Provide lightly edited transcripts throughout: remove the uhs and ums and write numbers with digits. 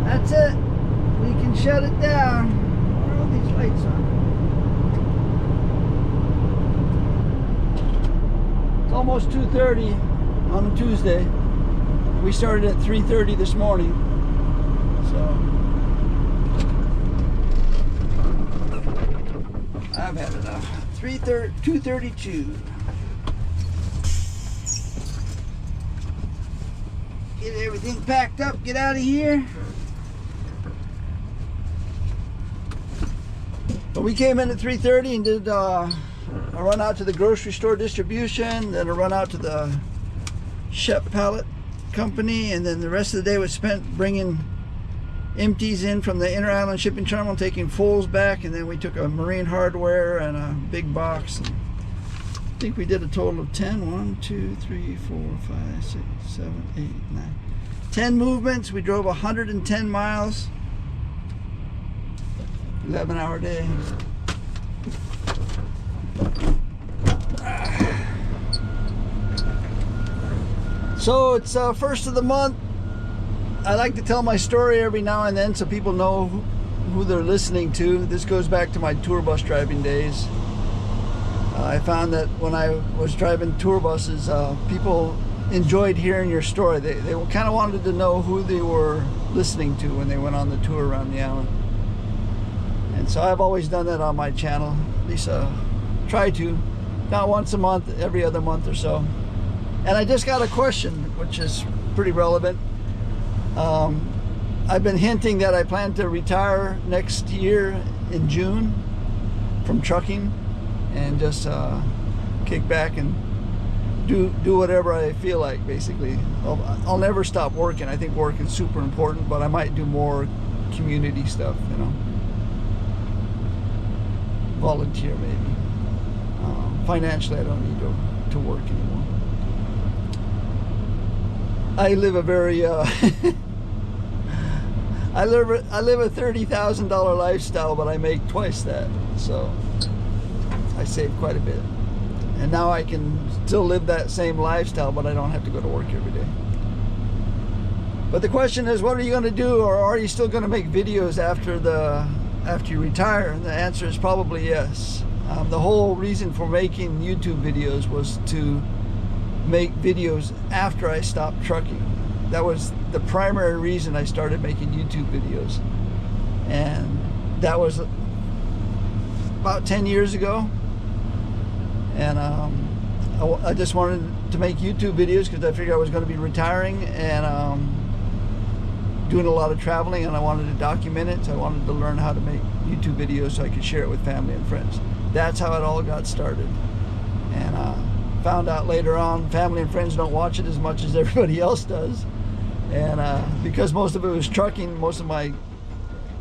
That's it. We can shut it down. Where are all these lights on? It's almost 2:30 on a Tuesday. We started at 3:30 this morning. So I've had enough. 2:32. Get everything packed up, get out of here. But we came in at 3:30 and did a run out to the grocery store distribution, then a run out to the Shep Pallet Company, and then the rest of the day was spent bringing empties in from the Inter Island Shipping Terminal, taking fulls back, and then we took a Marine Hardware and a big box. And I think we did a total of 10. 1, 2, 3, 4, 5, 6, 7, 8, 9. 10 movements. We drove 110 miles. 11-hour day. So it's first of the month. I like to tell my story every now and then so people know who they're listening to. This goes back to my tour bus driving days. I found that when I was driving tour buses, people enjoyed hearing your story. They kind of wanted to know who they were listening to when they went on the tour around the island. And so I've always done that on my channel. At least try to. Not once a month, every other month or so. And I just got a question, which is pretty relevant. I've been hinting that I plan to retire next year in June from trucking and just kick back and do whatever I feel like, basically. I'll never stop working. I think work is super important, but I might do more community stuff, you know. Volunteer maybe. Financially, I don't need to work anymore. I live a very I live a $30,000 lifestyle, but I make twice that, so I save quite a bit. And now I can still live that same lifestyle, but I don't have to go to work every day. But the question is, what are you going to do, or are you still going to make videos after you retire? And the answer is probably yes. The whole reason for making YouTube videos was to make videos after I stopped trucking. That was the primary reason I started making YouTube videos. And that was about 10 years ago. And I just wanted to make YouTube videos because I figured I was going to be retiring and doing a lot of traveling, and I wanted to document it. So I wanted to learn how to make YouTube videos so I could share it with family and friends. That's how it all got started. And found out later on, family and friends don't watch it as much as everybody else does. And because most of it was trucking, most of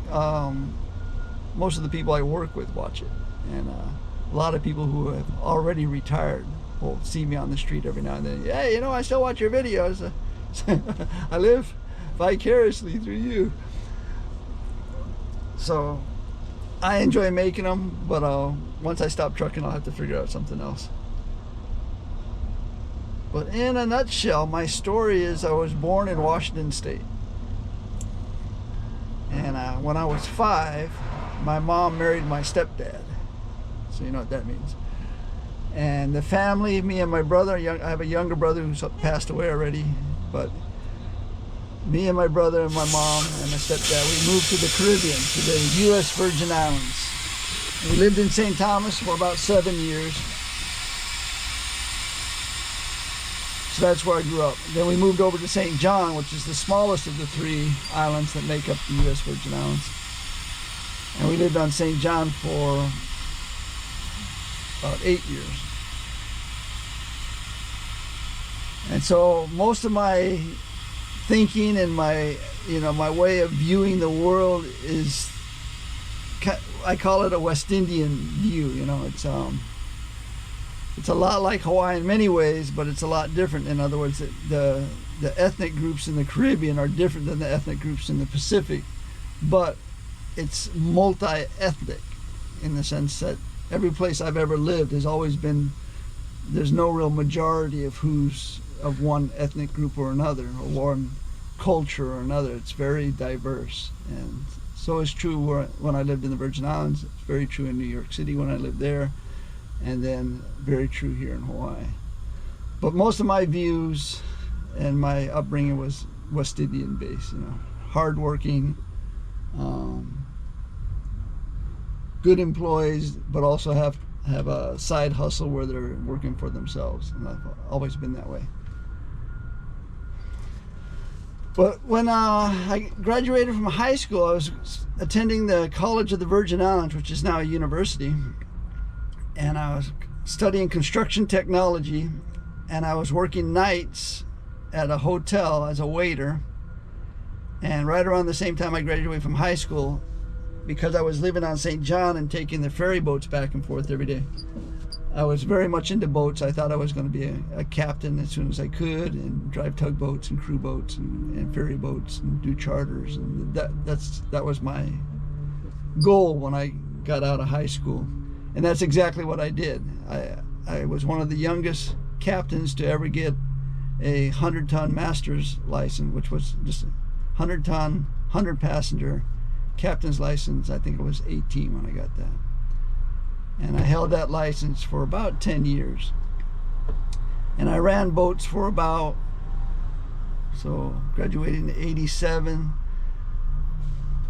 the people I work with watch it. And a lot of people who have already retired will see me on the street every now and then. Hey, you know, I still watch your videos. I live vicariously through you. So I enjoy making them, but once I stop trucking, I'll have to figure out something else. But in a nutshell, my story is I was born in Washington State. And when I was 5, my mom married my stepdad. So you know what that means. And the family, me and my brother, I have a younger brother who's passed away already, but me and my brother and my mom and my stepdad, we moved to the Caribbean, to the U.S. Virgin Islands. We lived in St. Thomas for about 7 years. So that's where I grew up. Then we moved over to St. John, which is the smallest of the 3 islands that make up the U.S. Virgin Islands. And we lived on St. John for about 8 years. And so most of my thinking and my way of viewing the world is, I call it a West Indian view. It's a lot like Hawaii in many ways, but it's a lot different. In other words, the ethnic groups in the Caribbean are different than the ethnic groups in the Pacific, but it's multi-ethnic in the sense that every place I've ever lived has always been, there's no real majority of who's of one ethnic group or another, or one culture or another. It's very diverse. And so it's true when I lived in the Virgin Islands. It's very true in New York City when I lived there, and then very true here in Hawaii. But most of my views and my upbringing was West Indian based, hardworking, good employees, but also have a side hustle where they're working for themselves, and I've always been that way. But when I graduated from high school, I was attending the College of the Virgin Islands, which is now a university, and I was studying construction technology, and I was working nights at a hotel as a waiter. And right around the same time I graduated from high school, because I was living on St. John and taking the ferry boats back and forth every day, I was very much into boats. I thought I was going to be a captain as soon as I could, and drive tugboats and crew boats and ferry boats and do charters. And that was my goal when I got out of high school. And that's exactly what I did. I was one of the youngest captains to ever get a 100-ton master's license, which was just 100-ton, 100-passenger captain's license. I think it was 18 when I got that. And I held that license for about 10 years. And I ran boats for about, so graduated in 87,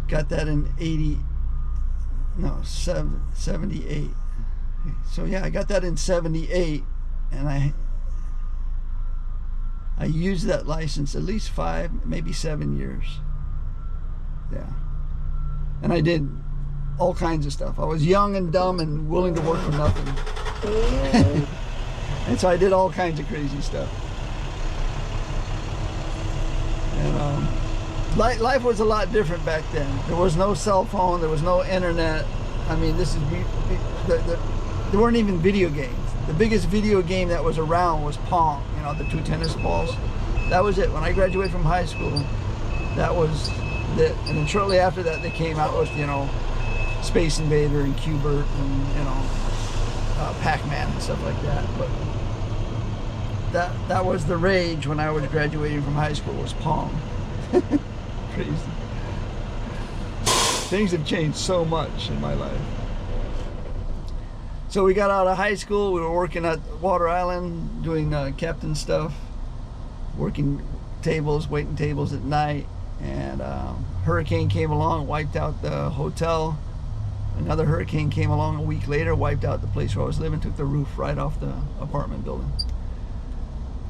got that in 78. So yeah, I got that in 78, and I used that license at least 5, maybe 7 years. Yeah. And I did all kinds of stuff. I was young and dumb and willing to work for nothing. And so I did all kinds of crazy stuff. And life was a lot different back then. There was no cell phone, there was no internet. I mean, there weren't even video games. The biggest video game that was around was Pong, the 2 tennis balls. That was it. When I graduated from high school, that was it. And then shortly after that, they came out with, Space Invader and Q*bert and, Pac-Man and stuff like that. But that was the rage when I was graduating from high school, was Pong. Crazy. Things have changed so much in my life. So we got out of high school, we were working at Water Island, doing captain stuff, working tables, waiting tables at night, and hurricane came along, wiped out the hotel. Another hurricane came along a week later, wiped out the place where I was living, took the roof right off the apartment building.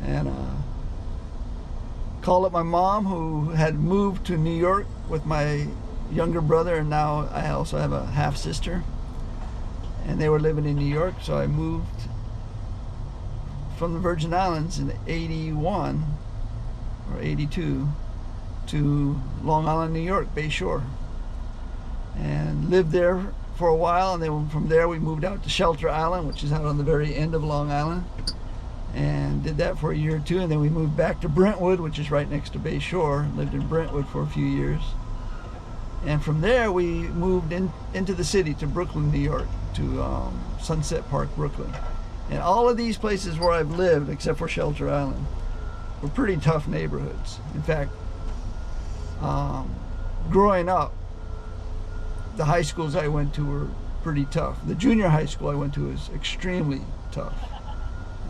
And called up my mom, who had moved to New York with my younger brother, and now I also have a half sister. And they were living in New York, so I moved from the Virgin Islands in 81 or 82 to Long Island, New York, Bay Shore, and lived there for a while. And then from there we moved out to Shelter Island, which is out on the very end of Long Island, and did that for a year or two. And then we moved back to Brentwood, which is right next to Bay Shore. Lived in Brentwood for a few years, and from there we moved into the city to Brooklyn, New York, to Sunset Park, Brooklyn. And all of these places where I've lived, except for Shelter Island, were pretty tough neighborhoods. In fact, growing up, the high schools I went to were pretty tough. The junior high school I went to was extremely tough.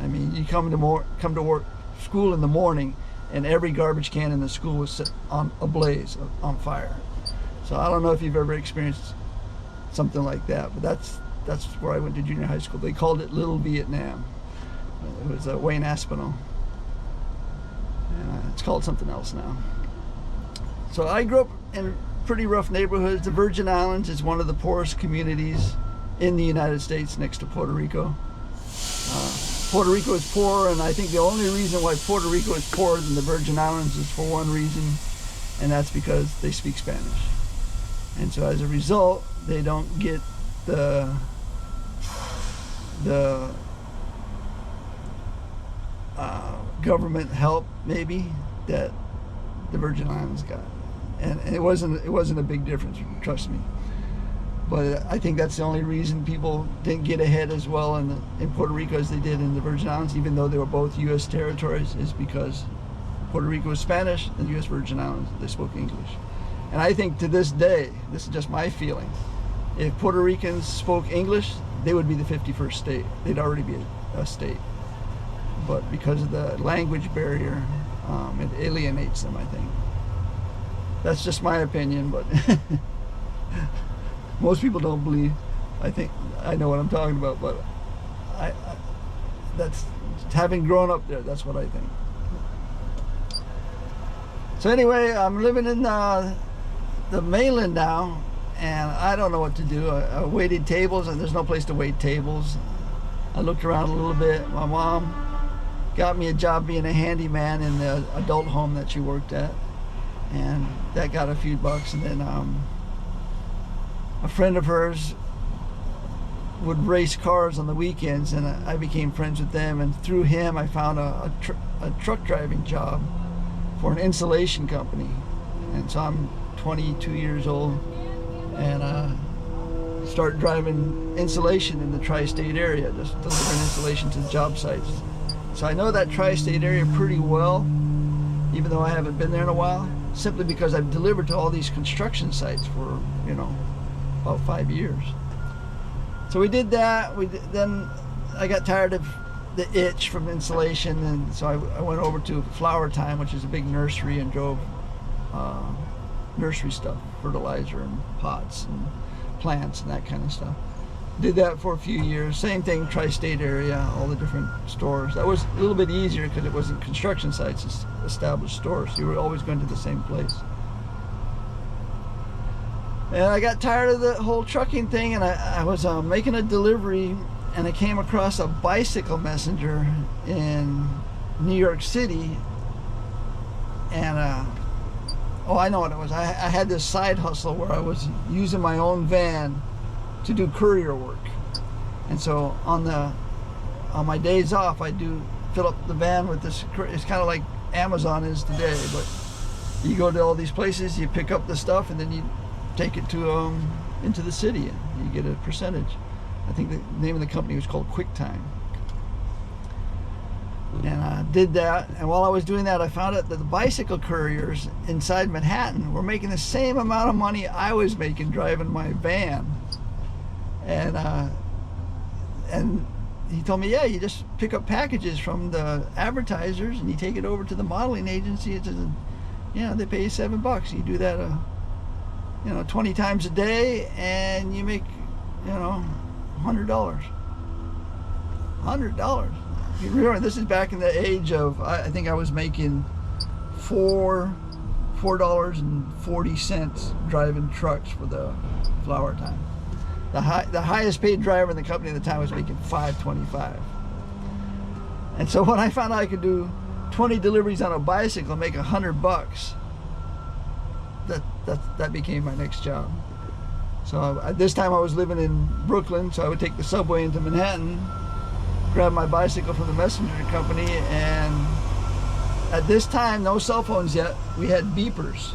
I mean, you come to work, school in the morning, and every garbage can in the school was set on ablaze, on fire. So I don't know if you've ever experienced something like that, but that's where I went to junior high school. They called it Little Vietnam. It was Wayne Aspinall. It's called something else now. So I grew up in pretty rough neighborhoods. The Virgin Islands is one of the poorest communities in the United States, next to Puerto Rico. Puerto Rico is poor, and I think the only reason why Puerto Rico is poorer than the Virgin Islands is for one reason, and that's because they speak Spanish. And so as a result, they don't get the government help maybe that the Virgin Islands got, and it wasn't a big difference, trust me. But I think that's the only reason people didn't get ahead as well in Puerto Rico as they did in the Virgin Islands, even though they were both U.S. territories, is because Puerto Rico was Spanish and the U.S. Virgin Islands, they spoke English. And I think to this day, this is just my feeling, if Puerto Ricans spoke English, they would be the 51st state. They'd already be a state. But because of the language barrier, it alienates them, I think. That's just my opinion, but most people don't believe. I think I know what I'm talking about, but that's, having grown up there, that's what I think. So anyway, I'm living in the mainland now, and I don't know what to do. I waited tables, and there's no place to wait tables. I looked around a little bit. My mom got me a job being a handyman in the adult home that she worked at, and that got a few bucks. And then a friend of hers would race cars on the weekends, and I became friends with them, and through him I found a truck driving job for an insulation company. And so I'm 22 years old, and start driving insulation in the tri-state area, just delivering insulation to job sites. So I know that tri-state area pretty well, even though I haven't been there in a while, simply because I've delivered to all these construction sites for, about 5 years. So we did that. Then I got tired of the itch from insulation, and so I went over to Flower Time, which is a big nursery, and drove nursery stuff, fertilizer and pots and plants and that kind of stuff. Did that for a few years. Same thing, tri-state area, all the different stores. That was a little bit easier because it wasn't construction sites, it's established stores. You were always going to the same place. And I got tired of the whole trucking thing, and I was making a delivery, and I came across a bicycle messenger in New York City, and oh, I know what it was. I had this side hustle where I was using my own van to do courier work, and so on my days off, I do fill up the van with this. It's kind of like Amazon is today, but you go to all these places, you pick up the stuff, and then you take it to into the city, and you get a percentage. I think the name of the company was called QuickTime. And I did that, and while I was doing that, I found out that the bicycle couriers inside Manhattan were making the same amount of money I was making driving my van. And he told me, yeah, you just pick up packages from the advertisers and you take it over to the modeling agency. It says, they pay you $7. You do that 20 times a day, and you make $100. $100. You remember, this is back in the age of, I think I was making $4.40 driving trucks for the Flower Time. The highest paid driver in the company at the time was making $5.25. And so when I found out I could do 20 deliveries on a bicycle and make $100, that became my next job. So at this time I was living in Brooklyn, so I would take the subway into Manhattan, grab my bicycle from the messenger company, and at this time, no cell phones yet, we had beepers.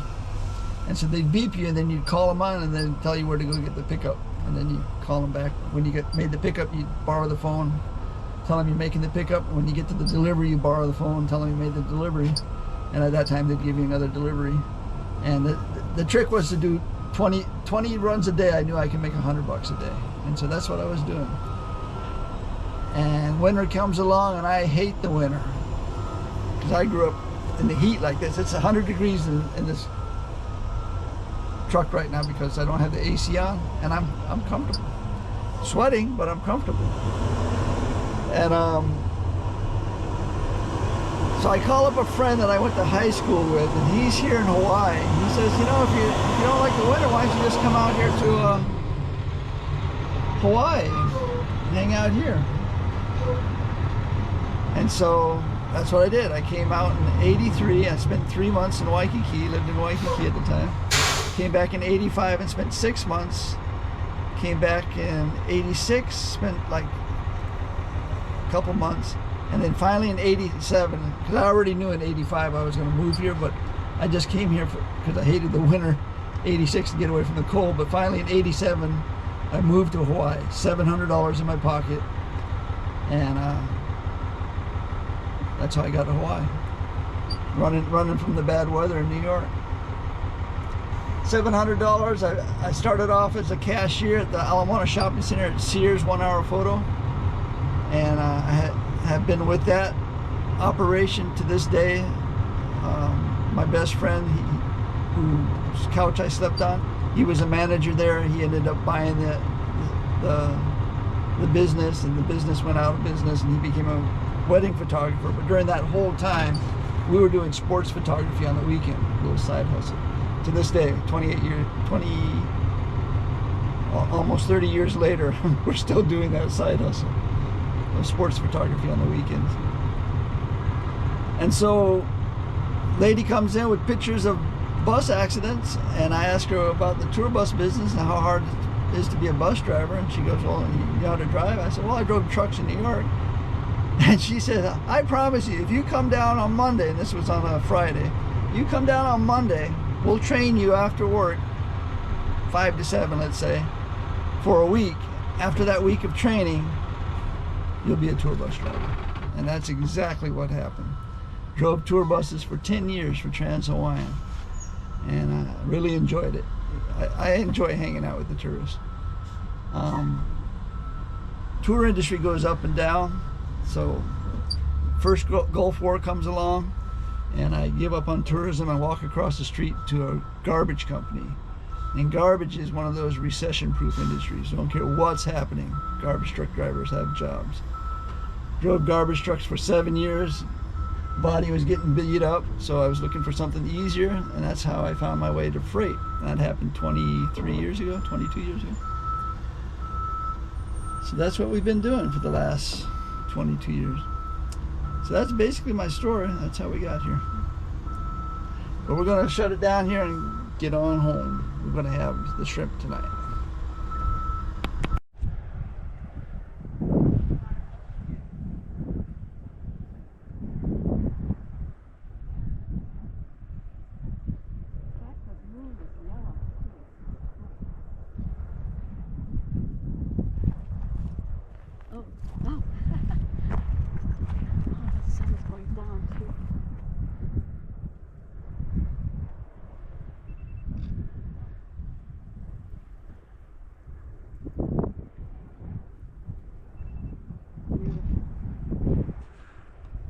And so they'd beep you, and then you'd call them on and then tell you where to go get the pickup. And then you call them back. When you made the pickup, you'd borrow the phone, tell them you're making the pickup. When you get to the delivery, you borrow the phone, tell them you made the delivery. And at that time, they'd give you another delivery. And the trick was to do 20 runs a day. I knew I could make $100 a day. And so that's what I was doing. And winter comes along, and I hate the winter because I grew up in the heat like this. It's 100 degrees in this truck right now because I don't have the AC on, and I'm comfortable. Sweating, but I'm comfortable. And So I call up a friend that I went to high school with, and he's here in Hawaii. He says, you know, if you don't like the winter, why don't you just come out here to Hawaii and hang out here? And so that's what I did. I came out in '83. I spent 3 months in Waikiki, lived in Waikiki at the time. Came back in '85 and spent 6 months. Came back in '86, spent like a couple months. And then finally in '87, because I already knew in '85 I was going to move here, but I just came here because I hated the winter, '86 to get away from the cold. But finally in '87, I moved to Hawaii, $700 in my pocket. And that's how I got to Hawaii. Running from the bad weather in New York. $700. I started off as a cashier at the Ala Moana Shopping Center at Sears, 1 hour photo. And I have been with that operation to this day. My best friend, whose couch I slept on, he was a manager there. He ended up buying the business, and the business went out of business, and he became a wedding photographer. But during that whole time, we were doing sports photography on the weekend, a little side hustle. To this day, almost 30 years later, we're still doing that side hustle of sports photography on the weekends. And so, lady comes in with pictures of bus accidents, and I ask her about the tour bus business and how hard it is to be a bus driver. And she goes, well, you know how to drive? I said, well, I drove trucks in New York. And she said, I promise you, if you come down on Monday, and this was on a Friday, you come down on Monday, we'll train you after work, 5 to 7, let's say, for a week. After that week of training, you'll be a tour bus driver. And that's exactly what happened. Drove tour buses for 10 years for Trans-Hawaiian, and I really enjoyed it. I enjoy hanging out with the tourists. Tour industry goes up and down. So first Gulf War comes along, and I give up on tourism. I walk across the street to a garbage company. And garbage is one of those recession-proof industries. Don't care what's happening, garbage truck drivers have jobs. Drove garbage trucks for 7 years. Body was getting beat up, so I was looking for something easier, and that's how I found my way to freight. That happened 23 years ago, 22 years ago. So that's what we've been doing for the last 22 years. So that's basically my story. That's how we got here. But we're going to shut it down here and get on home. We're going to have the shrimp tonight.